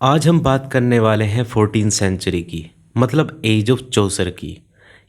आज हम बात करने वाले हैं 14th सेंचुरी की, मतलब एज ऑफ चौसर की।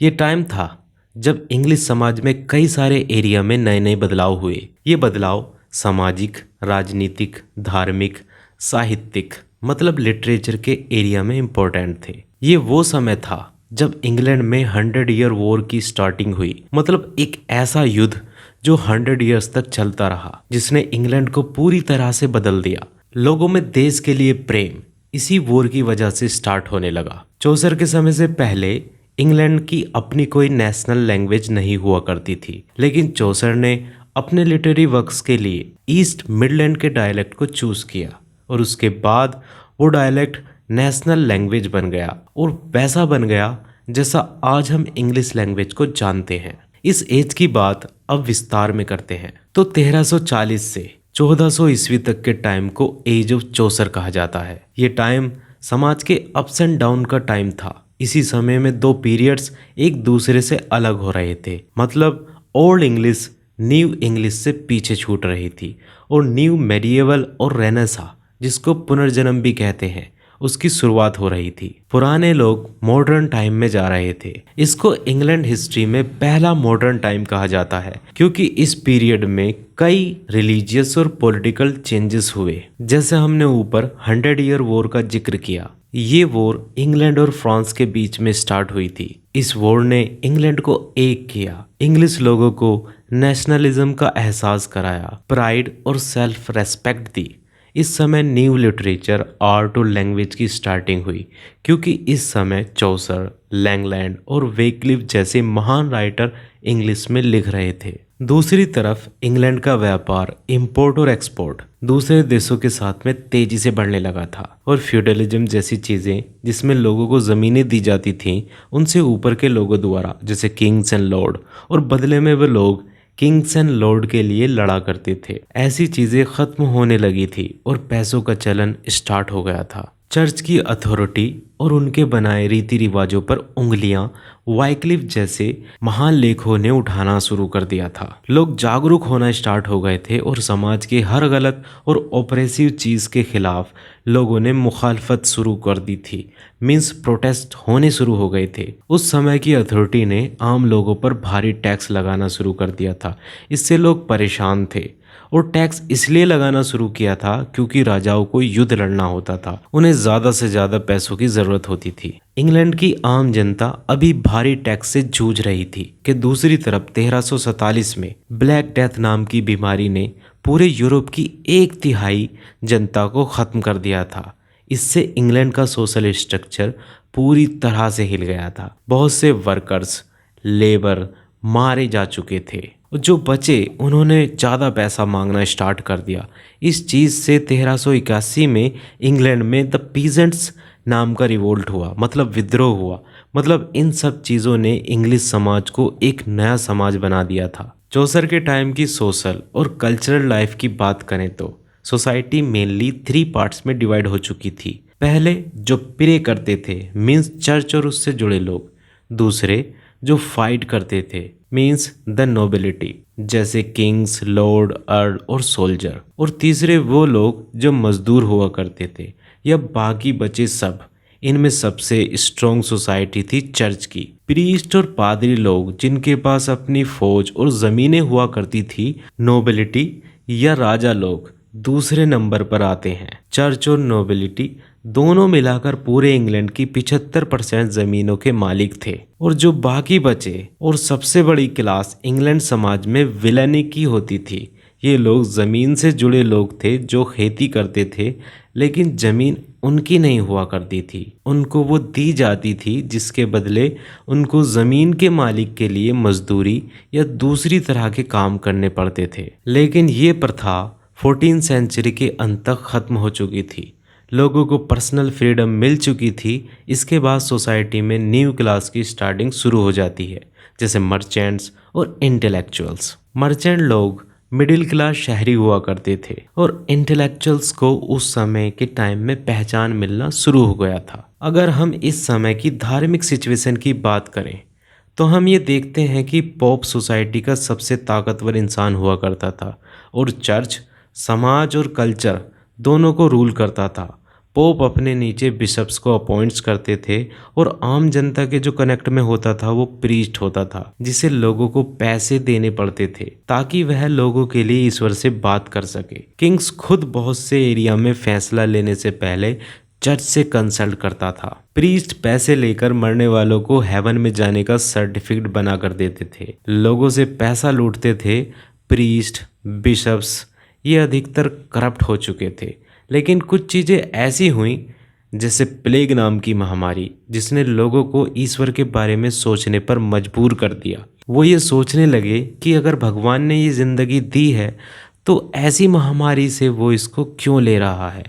ये टाइम था जब इंग्लिश समाज में कई सारे एरिया में नए नए बदलाव हुए। ये बदलाव सामाजिक, राजनीतिक, धार्मिक, साहित्यिक, मतलब लिटरेचर के एरिया में इम्पोर्टेंट थे। ये वो समय था जब इंग्लैंड में 100 ईयर वॉर की स्टार्टिंग हुई, मतलब एक ऐसा युद्ध जो 100 ईयर्स तक चलता रहा, जिसने इंग्लैंड को पूरी तरह से बदल दिया। लोगों में देश के लिए प्रेम इसी वॉर की वजह से स्टार्ट होने लगा। चौसर के समय से पहले इंग्लैंड की अपनी कोई नेशनल लैंग्वेज नहीं हुआ करती थी, लेकिन चौसर ने अपने लिटरेरी वर्क्स के लिए ईस्ट मिडलैंड के डायलेक्ट को चूज किया और उसके बाद वो डायलेक्ट नेशनल लैंग्वेज बन गया और वैसा बन गया जैसा आज हम इंग्लिश लैंग्वेज को जानते हैं। इस एज की बात अब विस्तार में करते हैं। तो 1340 से 1400 ईस्वी तक के टाइम को एज ऑफ चौसर कहा जाता है। ये टाइम समाज के अप्स एंड डाउन का टाइम था। इसी समय में दो पीरियड्स एक दूसरे से अलग हो रहे थे, मतलब ओल्ड इंग्लिश न्यू इंग्लिश से पीछे छूट रही थी और न्यू मेडिएवल और रेनेसा, जिसको पुनर्जन्म भी कहते हैं, उसकी शुरुआत हो रही थी। पुराने लोग मॉडर्न टाइम में जा रहे थे। इसको इंग्लैंड हिस्ट्री में पहला मॉडर्न टाइम कहा जाता है, क्योंकि इस पीरियड में कई रिलीजियस और पॉलिटिकल चेंजेस हुए। जैसे हमने ऊपर 100 ईयर वॉर का जिक्र किया, ये वॉर इंग्लैंड और फ्रांस के बीच में स्टार्ट हुई थी। इस वॉर ने इंग्लैंड को एक किया, इंग्लिश लोगों को नेशनलिज्म का एहसास कराया, प्राइड और सेल्फ रेस्पेक्ट दी। इस समय न्यू लिटरेचर, आर्ट और लैंग्वेज की स्टार्टिंग हुई, क्योंकि इस समय चौसर, लैंगलैंड और वेक्लिफ जैसे महान राइटर इंग्लिश में लिख रहे थे। दूसरी तरफ इंग्लैंड का व्यापार, इंपोर्ट और एक्सपोर्ट दूसरे देशों के साथ में तेजी से बढ़ने लगा था और फ्यूडलिज्म जैसी चीज़ें जिसमें लोगों को ज़मीनें दी जाती थीं, उनसे ऊपर के लोगों द्वारा, जैसे किंग्स एंड लॉर्ड, और बदले में वे लोग किंग्स एंड लॉर्ड के लिए लड़ा करते थे। ऐसी चीजें खत्म होने लगी थी और पैसों का चलन स्टार्ट हो गया था। चर्च की अथॉरिटी और उनके बनाए रीति रिवाजों पर उंगलियां वाइक्लिफ जैसे महान लेखकों ने उठाना शुरू कर दिया था। लोग जागरूक होना स्टार्ट हो गए थे और समाज के हर गलत और ऑपरेसिव चीज के खिलाफ लोगों ने मुखालफत शुरू कर दी थी। मीन्स प्रोटेस्ट होने शुरू हो गए थे। उस समय की अथॉरिटी ने आम लोगों पर भारी टैक्स लगाना शुरू कर दिया था। इससे लोग परेशान थे और टैक्स इसलिए लगाना शुरू किया था क्योंकि राजाओं को युद्ध लड़ना होता था, उन्हें ज़्यादा से ज़्यादा पैसों की ज़रूरत होती थी। इंग्लैंड की आम जनता अभी भारी टैक्स से जूझ रही थी कि दूसरी तरफ 1347 में ब्लैक डेथ नाम की बीमारी ने पूरे यूरोप की 1/3 जनता को ख़त्म कर दिया था। इससे इंग्लैंड का सोशल स्ट्रक्चर पूरी तरह से हिल गया था। बहुत से वर्कर्स, लेबर मारे जा चुके थे। जो बचे उन्होंने ज़्यादा पैसा मांगना स्टार्ट कर दिया। इस चीज़ से 1381 में इंग्लैंड में द पीजेंट्स नाम का रिवोल्ट हुआ, मतलब विद्रोह हुआ। मतलब इन सब चीज़ों ने इंग्लिश समाज को एक नया समाज बना दिया था। चौसर के टाइम की सोशल और कल्चरल लाइफ की बात करें तो सोसाइटी मेनली 3 पार्ट्स में डिवाइड हो चुकी थी। पहले जो प्रे करते थे, मीन्स चर्च और उससे जुड़े लोग। दूसरे जो फाइट करते थे, मीन्स द नोबिलिटी, जैसे किंग्स, लॉर्ड, अर्ल और सोल्जर। और तीसरे वो लोग जो मजदूर हुआ करते थे, या बाकी बचे सब। इनमें सबसे स्ट्रॉन्ग सोसाइटी थी चर्च की। प्रीस्ट और पादरी लोग जिनके पास अपनी फौज और ज़मीनें हुआ करती थी। नोबिलिटी या राजा लोग दूसरे नंबर पर आते हैं। चर्च और नोबिलिटी दोनों मिलाकर पूरे इंग्लैंड की 75% ज़मीनों के मालिक थे। और जो बाकी बचे और सबसे बड़ी क्लास इंग्लैंड समाज में विलेनी की होती थी। ये लोग ज़मीन से जुड़े लोग थे जो खेती करते थे, लेकिन ज़मीन उनकी नहीं हुआ करती थी, उनको वो दी जाती थी, जिसके बदले उनको ज़मीन के मालिक के लिए मजदूरी या दूसरी तरह के काम करने पड़ते थे। लेकिन ये प्रथा 14th सेंचुरी के अंत तक ख़त्म हो चुकी थी। लोगों को पर्सनल फ्रीडम मिल चुकी थी। इसके बाद सोसाइटी में न्यू क्लास की स्टार्टिंग शुरू हो जाती है, जैसे मर्चेंट्स और इंटेलेक्चुअल्स। मर्चेंट लोग मिडिल क्लास शहरी हुआ करते थे और इंटेलेक्चुअल्स को उस समय के टाइम में पहचान मिलना शुरू हो गया था। अगर हम इस समय की धार्मिक सिचुएशन की बात करें तो हम ये देखते हैं कि पॉप सोसाइटी का सबसे ताकतवर इंसान हुआ करता था और चर्च समाज और कल्चर दोनों को रूल करता था। पोप अपने नीचे बिशप्स को अपॉइंट्स करते थे और आम जनता के जो कनेक्ट में होता था वो प्रीस्ट होता था, जिसे लोगों को पैसे देने पड़ते थे ताकि वह लोगों के लिए ईश्वर से बात कर सके। किंग्स खुद बहुत से एरिया में फैसला लेने से पहले चर्च से कंसल्ट करता था। प्रीस्ट पैसे लेकर मरने वालों को हेवन में जाने का सर्टिफिकेट बना कर देते थे, लोगों से पैसा लूटते थे। प्रीस्ट, बिशप्स ये अधिकतर करप्ट हो चुके थे, लेकिन कुछ चीज़ें ऐसी हुई जैसे प्लेग नाम की महामारी, जिसने लोगों को ईश्वर के बारे में सोचने पर मजबूर कर दिया। वो ये सोचने लगे कि अगर भगवान ने ये ज़िंदगी दी है तो ऐसी महामारी से वो इसको क्यों ले रहा है।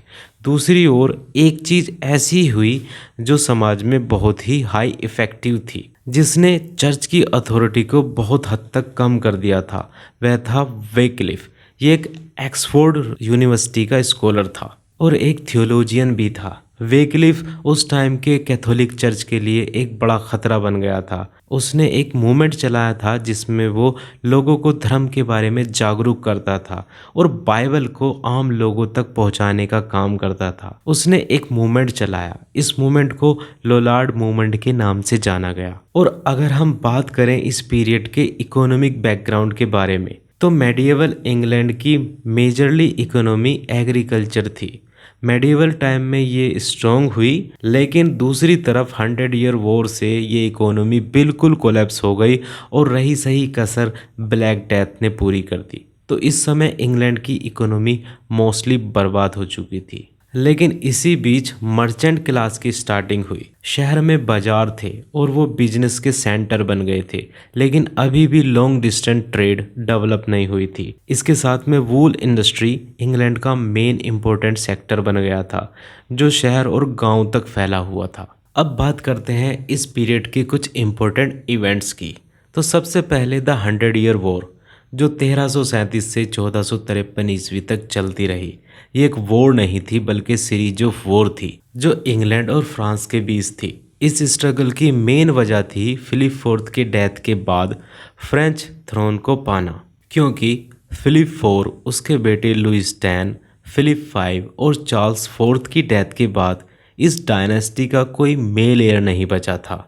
दूसरी ओर एक चीज़ ऐसी हुई जो समाज में बहुत ही हाई इफ़ेक्टिव थी, जिसने चर्च की अथॉरिटी को बहुत हद तक कम कर दिया था। वह था वेक्लिफ। ये एक ऑक्सफोर्ड यूनिवर्सिटी का स्कॉलर था और एक थियोलॉजियन भी था। वेक्लिफ उस टाइम के कैथोलिक चर्च के लिए एक बड़ा खतरा बन गया था। उसने एक मूवमेंट चलाया था जिसमें वो लोगों को धर्म के बारे में जागरूक करता था और बाइबल को आम लोगों तक पहुंचाने का काम करता था। उसने एक मूवमेंट चलाया, इस मूवमेंट को लोलार्ड मूवमेंट के नाम से जाना गया। और अगर हम बात करें इस पीरियड के इकोनॉमिक बैकग्राउंड के बारे में, तो मेडिएवल इंग्लैंड की मेजरली इकोनॉमी एग्रीकल्चर थी। मेडिएवल टाइम में ये स्ट्रॉन्ग हुई, लेकिन दूसरी तरफ 100 ईयर वॉर से ये इकोनॉमी बिल्कुल कोलैप्स हो गई और रही सही कसर ब्लैक डेथ ने पूरी कर दी। तो इस समय इंग्लैंड की इकोनॉमी मोस्टली बर्बाद हो चुकी थी। लेकिन इसी बीच मर्चेंट क्लास की स्टार्टिंग हुई। शहर में बाजार थे और वो बिजनेस के सेंटर बन गए थे, लेकिन अभी भी लॉन्ग डिस्टेंस ट्रेड डेवलप नहीं हुई थी। इसके साथ में वूल इंडस्ट्री इंग्लैंड का मेन इंपॉर्टेंट सेक्टर बन गया था, जो शहर और गांव तक फैला हुआ था। अब बात करते हैं इस पीरियड के कुछ इंपॉर्टेंट इवेंट्स की। तो सबसे पहले द 100 ईयर वॉर, जो 1337 से 1453 ईस्वी तक चलती रही। ये एक वॉर नहीं थी बल्कि सीरीज ऑफ वॉर थी जो इंग्लैंड और फ्रांस के बीच थी। इस स्ट्रगल की मेन वजह थी फिलिप फोर्थ के डेथ के बाद फ्रेंच थ्रोन को पाना, क्योंकि फिलिप IV, उसके बेटे लुइस X, फिलिप V और चार्ल्स IV की डेथ के बाद इस डायनेस्टी का कोई मेल हेयर नहीं बचा था।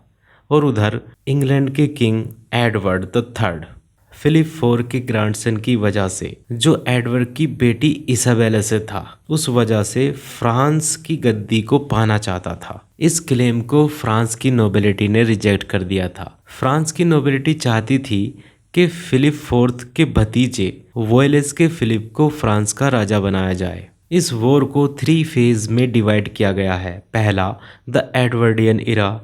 और उधर इंग्लैंड के King Edward III Philip IV के ग्रैंडसन की वजह से, जो एडवर्ड की बेटी इसाबेला से था, उस वजह से फ्रांस की गद्दी को पाना चाहता था। इस क्लेम को फ्रांस की नोबिलिटी ने रिजेक्ट कर दिया था। फ्रांस की नोबिलिटी चाहती थी कि फिलिप IV के भतीजे वॉयलेस के फिलिप को फ्रांस का राजा बनाया जाए। इस वॉर को 3 फेज में डिवाइड किया गया है। पहला द एडवर्डियन इरा,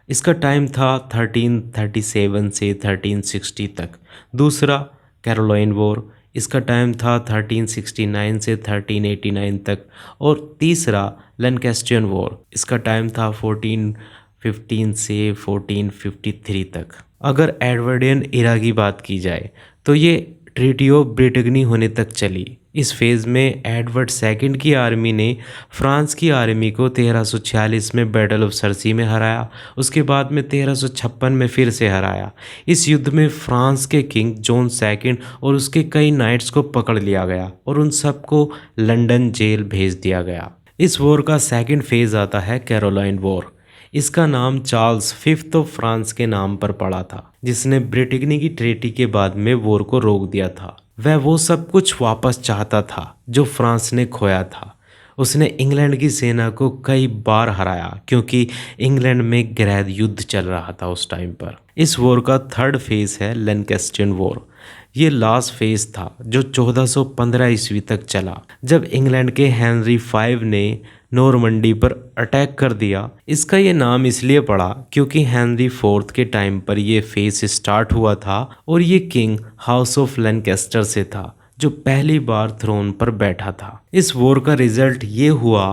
इसका टाइम था 1337 से 1360 तक। दूसरा कैरोलिन वॉर, इसका टाइम था 1369 से 1389 तक। और तीसरा लैंकास्ट्रियन वॉर, इसका टाइम था 1415 से 1453 तक। अगर एडवर्डियन इरा की बात की जाए तो ये ट्रीटी ऑफ ब्रिटनी होने तक चली। इस फेज़ में एडवर्ड II की आर्मी ने फ्रांस की आर्मी को 1346 में बैटल ऑफ सर्सी में हराया। उसके बाद में 1356 में फिर से हराया। इस युद्ध में फ्रांस के किंग जॉन II और उसके कई नाइट्स को पकड़ लिया गया और उन सबको लंदन जेल भेज दिया गया। इस वॉर का सेकंड फेज़ आता है कैरोलिन वॉर। इसका नाम चार्ल्स V ऑफ फ्रांस के नाम पर पड़ा था, जिसने ब्रिटनी की ट्रीटी के बाद में वॉर को रोक दिया था। वह वो सब कुछ वापस चाहता था जो फ्रांस ने खोया था। उसने इंग्लैंड की सेना को कई बार हराया, क्योंकि इंग्लैंड में गृह युद्ध चल रहा था उस टाइम पर। इस वॉर का थर्ड फेज है लैंकास्ट्रियन वॉर। ये लास्ट फेज था जो 1415 ईस्वी तक चला, जब इंग्लैंड के हेनरी V ने नॉर्मंडी पर अटैक कर दिया। इसका ये नाम इसलिए पड़ा क्योंकि हेनरी IV के टाइम पर ये फेज स्टार्ट हुआ था और ये किंग हाउस ऑफ लैंकास्टर से था, जो पहली बार थ्रोन पर बैठा था। इस वॉर का रिजल्ट ये हुआ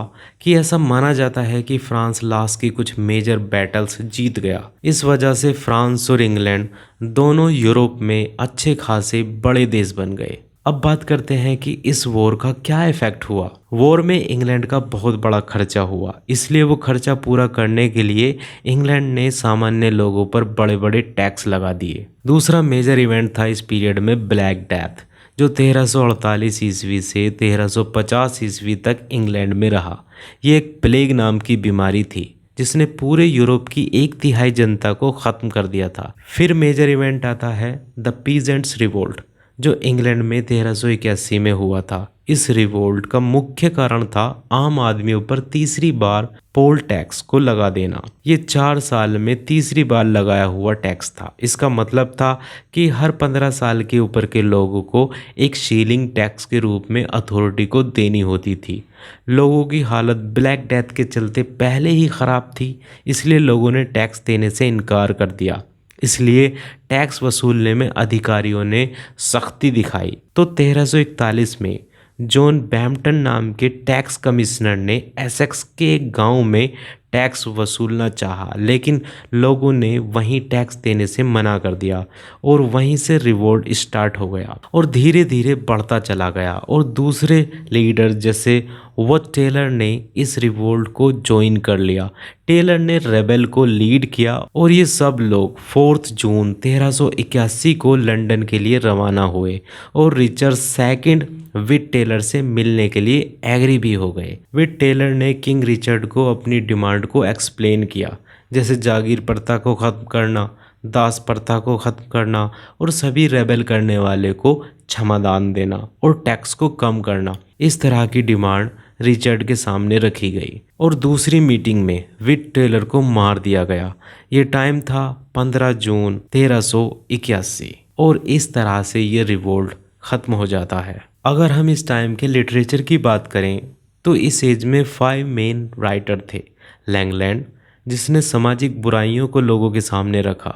कि ऐसा माना जाता है कि फ्रांस लास्ट की कुछ मेजर बैटल्स जीत गया। इस वजह से फ्रांस और इंग्लैंड दोनों यूरोप में अच्छे खासे बड़े देश बन गए। अब बात करते हैं कि इस वॉर का क्या इफेक्ट हुआ। वॉर में इंग्लैंड का बहुत बड़ा खर्चा हुआ, इसलिए वो खर्चा पूरा करने के लिए इंग्लैंड ने सामान्य लोगों पर बड़े बड़े टैक्स लगा दिए। दूसरा मेजर इवेंट था इस पीरियड में ब्लैक डेथ, जो 1348 ईस्वी से 1350 ईस्वी तक इंग्लैंड में रहा। ये एक प्लेग नाम की बीमारी थी जिसने पूरे यूरोप की 1/3 जनता को ख़त्म कर दिया था। फिर मेजर इवेंट आता है द पीजेंट्स रिवोल्ट, जो इंग्लैंड में 1381 में हुआ था। इस रिवोल्ट का मुख्य कारण था आम आदमियों पर तीसरी बार पोल टैक्स को लगा देना। ये 4 साल में तीसरी बार लगाया हुआ टैक्स था। इसका मतलब था कि हर 15 साल के ऊपर के लोगों को एक शीलिंग टैक्स के रूप में अथॉरिटी को देनी होती थी। लोगों की हालत ब्लैक डेथ के चलते पहले ही ख़राब थी, इसलिए लोगों ने टैक्स देने से इनकार कर दिया। इसलिए टैक्स वसूलने में अधिकारियों ने सख्ती दिखाई। तो 1341 में जॉन बैम्पटन नाम के टैक्स कमिश्नर ने एसेक्स के एक गांव में टैक्स वसूलना चाहा, लेकिन लोगों ने वहीं टैक्स देने से मना कर दिया और वहीं से रिवोल्ट स्टार्ट हो गया और धीरे धीरे बढ़ता चला गया। और दूसरे लीडर जैसे वॉट टेलर ने इस रिवोल्ट को ज्वाइन कर लिया। टेलर ने रेबेल को लीड किया और ये सब लोग 4 जून 1381 को लंदन के लिए रवाना हुए और रिचर्ड सेकंड विट टेलर से मिलने के लिए एग्री भी हो गए। विट टेलर ने किंग रिचर्ड को अपनी डिमांड को एक्सप्लेन किया, जैसे जागीर प्रथा को ख़त्म करना, दास प्रथा को ख़त्म करना और सभी रेबेल करने वाले को क्षमादान देना और टैक्स को कम करना। इस तरह की डिमांड रिचर्ड के सामने रखी गई और दूसरी मीटिंग में विट टेलर को मार दिया गया। ये टाइम था 15 जून 1381 और इस तरह से ये रिवोल्ट ख़त्म हो जाता है। अगर हम इस टाइम के लिटरेचर की बात करें तो इस एज में 5 मेन राइटर थे। लैंगलैंड, जिसने सामाजिक बुराइयों को लोगों के सामने रखा,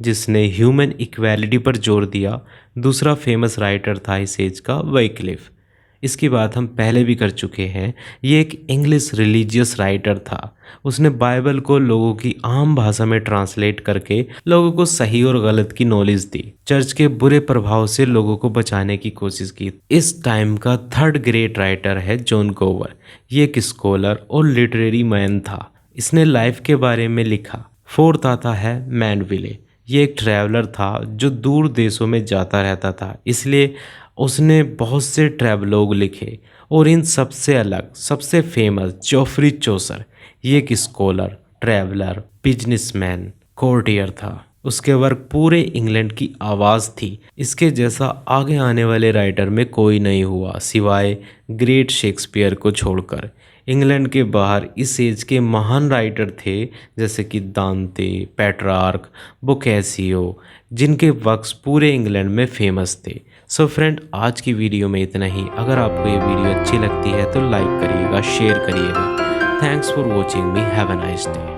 जिसने ह्यूमन इक्वालिटी पर जोर दिया। दूसरा फेमस राइटर था इस एज का wycliffe। इसकी बात हम पहले भी कर चुके हैं। ये एक इंग्लिश रिलीजियस राइटर था। उसने बाइबल को लोगों की आम भाषा में ट्रांसलेट करके लोगों को सही और गलत की नॉलेज दी। चर्च के बुरे प्रभाव से लोगों को बचाने की कोशिश की। इस टाइम का 3rd ग्रेट राइटर है जॉन गोवर। ये एक स्कॉलर और लिटरेरी मैन था। इसने लाइफ के बारे में लिखा। 4th आता है मैनविले। ये एक ट्रैवलर था जो दूर देशों में जाता रहता था, इसलिए उसने बहुत से ट्रैवलॉग लिखे और इन सबसे अलग सबसे फेमस जोफ्री चौसर। ये एक स्कॉलर, ट्रैवलर, बिजनेसमैन, कोर्टियर था। उसके वर्क पूरे इंग्लैंड की आवाज़ थी। इसके जैसा आगे आने वाले राइटर में कोई नहीं हुआ सिवाय ग्रेट शेक्सपियर को छोड़कर। इंग्लैंड के बाहर इस एज के महान राइटर थे जैसे कि दांते, पेट्रार्क, बोकैसियो, जिनके वर्क्स पूरे इंग्लैंड में फेमस थे। सो फ्रेंड, आज की वीडियो में इतना ही। अगर आपको ये वीडियो अच्छी लगती है तो लाइक करिएगा, शेयर करिएगा। Thanks for watching me. Have a nice day.